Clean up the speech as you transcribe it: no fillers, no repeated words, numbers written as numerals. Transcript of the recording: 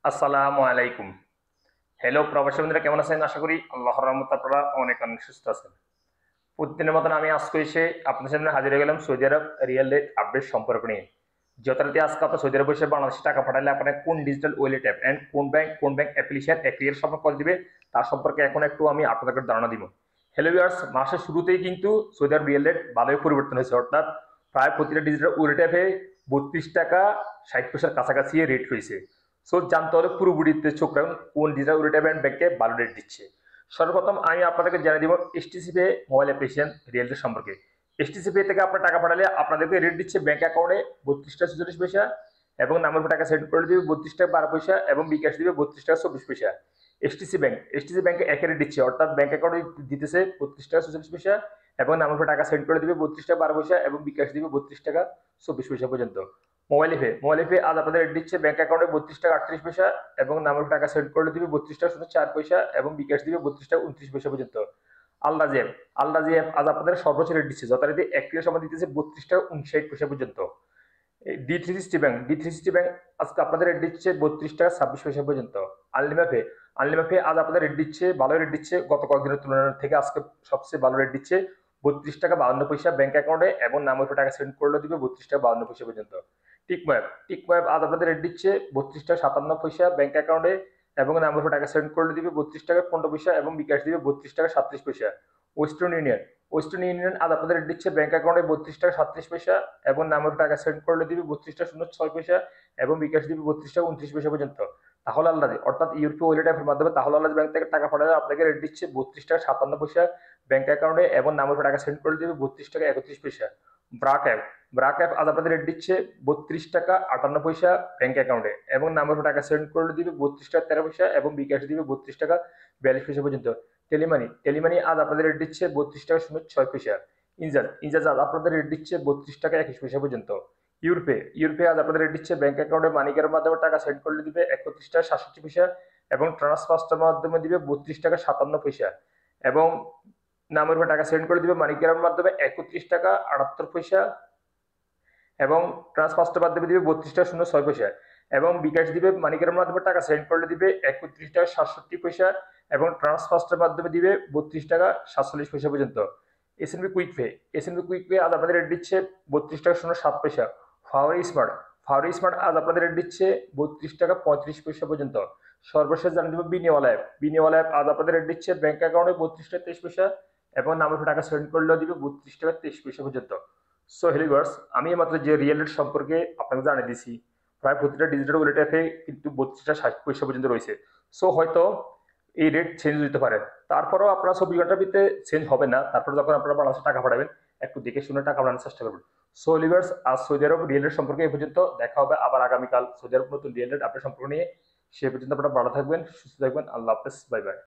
আসসালামু আলাইকুম। হ্যালো প্রবাসী বন্ধুরা, কেমন আছেন? আশা করি আল্লাহর রহমতে আপনারা অনেক অনেক সুস্থ আছেন। প্রতিদিনের মতন আমি আজকে এসে আপনাদের সামনে হাজির হয়ে গেলাম সৌদি আরব রিয়েল রেট আপডেট সম্পর্ক নিয়ে। যথারীতি আজকে আপনার সৌদি আরব বসে বাংলাদেশে টাকা পাঠালে আপনার কোন ডিজিটাল ওয়ালেট অ্যাপ এন্ড কোন ব্যাংক অ্যাপ্লিকেশন এক্রিয়ার সম্পর্কে কল দিবে তার সম্পর্কে এখন একটু আমি আপনাদেরকে ধারণা দিব। হ্যালো ভিউয়ার্স, মাসের শুরুতেই কিন্তু সৌদি আরব রিয়েল রেট ভালোই পরিবর্তন হয়েছে, অর্থাৎ প্রায় প্রতিটা ডিজিটাল ওয়ালেট অ্যাপে 32 টাকা 60 পয়সার কাছাকাছি রেট হয়েছে। সো জানতে হলে পুরোপুরিতে চোখ রাখুন কোন ডিজিটাল ওয়ালেট অ্যাপ এন্ড ব্যাংকে ভালো রেট দিচ্ছে। সর্বপ্রথম আমি আপনাদেরকে জানিয়ে দিব STC pay mobile application real rate সম্পর্কে। এসটিসি পে থেকে আপনার টাকা পাঠালে আপনাদেরকে রেট দিচ্ছে ব্যাংক অ্যাকাউন্টে 32 টাকা 46 পয়সা, এবং নামের উপর টাকা সেন্ড করে দিবে 32 টাকা 12 পয়সা, এবং বিকাশ দিবে 32 টাকা 24 পয়সা। এসটিসি ব্যাংকে একে রেট দিচ্ছে, অর্থাৎ ব্যাংক অ্যাকাউন্টে দিতেছে 32 টাকা 46 পয়সা, এবং নামের উপর টাকা সেন্ড করে দিবে 32 টাকা 12 পয়সা, এবং বিকাশ দিবে 32 টাকা 24 পয়সা পর্যন্ত। মোবাইল পে আজ আপনাদের রেট দিচ্ছে ব্যাংক অ্যাকাউন্টে 32 টাকা 38 পয়সা, এবং নামের টাকা সেন্ড করে দিবে 32 টাকা 04 পয়সা, এবং বিকাশ দিবে 32 টাকা 29 পয়সা পর্যন্ত। আলরাজি অ্যাপ আজ আপনাদের সর্বোচ্চ রেট দিচ্ছে, যথারীতি একটির সময় দিতেছে 32 টাকা 59 পয়সা পর্যন্ত। ডি360 ব্যাংক আজকে আপনাদের রেট দিচ্ছে 32 টাকা 26 পয়সা পর্যন্ত। আনলিমাপে আজ আপনাদের রেট দিচ্ছে, ভালো রেট দিচ্ছে, গত কয়েকদিনের তুলনার থেকে আজকে সবচেয়ে ভালো রেট দিচ্ছে 32 টাকা 52 পয়সা ব্যাংক অ্যাকাউন্টে, এবং নামের উপর টাকা সেন্ড করলে দিবে 32 টাকা 52 পয়সা পর্যন্ত। টিকময় আজ আপনাদের রেট দিচ্ছে 32 টাকা 57 পয়সা ব্যাংক অ্যাকাউন্টে, এবং নামের উপর টাকা সেন্ড করলে দিবে 32 টাকা 15 পয়সা, এবং বিকাশ দিবে 32 টাকা 37 পয়সা। ওয়েস্টার্ন ইউনিয়ন আজ আপনাদের রেট দিচ্ছে ব্যাংক অ্যাকাউন্টে 32 টাকা 37 পয়সা, এবং নামের টাকা সেন্ড করলে দিবে 32 টাকা 06 পয়সা, এবং বিকাশ দিবে 32 টাকা 29 পয়সা পর্যন্ত। তাহলে আল্লাহ, অর্থাৎ ইউরোপীয় ওয়ালেট অ্যাপের মাধ্যমে তাহলে আল্লাহ ব্যাংক থেকে টাকা পাঠালে আপনাকে রেট দিচ্ছে 32 টাকা 57 পয়সা ব্যাংক অ্যাকাউন্টে, এবং নামের টাকা সেন্ড করে দিবে 32 টাকা 31 পয়সা। ব্রাক অ্যাপ আজ আপনাদের রেট দিচ্ছে 32 টাকা 58 পয়সা ব্যাংক অ্যাকাউন্টে, এবং নামের টাকা সেন্ড করে দিবে 32 টাকা 13 পয়সা, এবং বিকাশ দিবে 32 টাকা 42 পয়সা পর্যন্ত। টেলিমানি আজ আপনাদের রেট দিচ্ছে 32 টাকা 06 পয়সা। ইনজাজ আজ আপনাদের রেট দিচ্ছে 32 টাকা 21 পয়সা পর্যন্ত। ইউরোপে আজ আপনাদের রেট দিচ্ছে ব্যাংক অ্যাকাউন্টে মানিকের মাধ্যমে টাকা সেন্ড করলে দিবে 31 টাকা 67 পয়সা, এবং ট্রান্সফার্সের মাধ্যমে দিবে 32 টাকা 57 পয়সা, এবং নামের উপর টাকা সেন্ড করে দিবে মানিকের মাধ্যমে 31 টাকা 78 পয়সা, এবং ট্রান্সফার্সের মাধ্যমে দিবে 32 টাকা 06 পয়সা, এবং বিকাশ দিবে মানিকের মাধ্যমে টাকা সেন্ড করলে দিবে 31 টাকা 67 পয়সা, এবং ট্রান্সফার্সের মাধ্যমে দিবে 32 টাকা 47 পয়সা পর্যন্ত। এসএনবি কুইক পে আজ আপনাদের রেট দিচ্ছে 32 টাকা 07 পয়সা। ফাওয়ারি স্মার্ট আজ আপনাদের রেট দিচ্ছে 32 টাকা 35 পয়সা পর্যন্ত। সর্বশেষ জানিয়ে দেবো বিনিওয়ালা অ্যাপ আজ আপনাদের রেট দিচ্ছে ব্যাংক অ্যাকাউন্টে 32 টাকা 23 পয়সা, এবং নামের টাকা সেন্ড করলেও দিবে 32 টাকা 23 পয়সা পর্যন্ত। সো হেলিভার্স, আমি মাত্র যে রিয়েল রেট সম্পর্কে আপনাকে জানিয়ে দিছি, প্রায় প্রতিটা ডিজিটাল ওয়ালেট অ্যাপে কিন্তু 32 টাকা 60 পয়সা পর্যন্ত রয়েছে। সো হয়তো এই রেট চেঞ্জ হতে পারে, তারপরেও আপনারা 24 ঘন্টার ভিতরে চেঞ্জ হবে না। তারপরে যখন আপনারা বাংলাদেশে টাকা পাঠাবেন, একটু দেখে শুনে টাকা পাঠানোর চেষ্টা করবেন। সো লিভার্স, আজ সৌদি আরব রিয়েল রেট সম্পর্কে এই পর্যন্ত। দেখা হবে আবার আগামীকাল সৌদি আরব নতুন রিয়েল রেট আপডেট সম্পর্ক নিয়ে। সে পর্যন্ত আপনারা ভালো থাকবেন, সুস্থ থাকবেন। আল্লাহ হাফেজ, বাই বাই।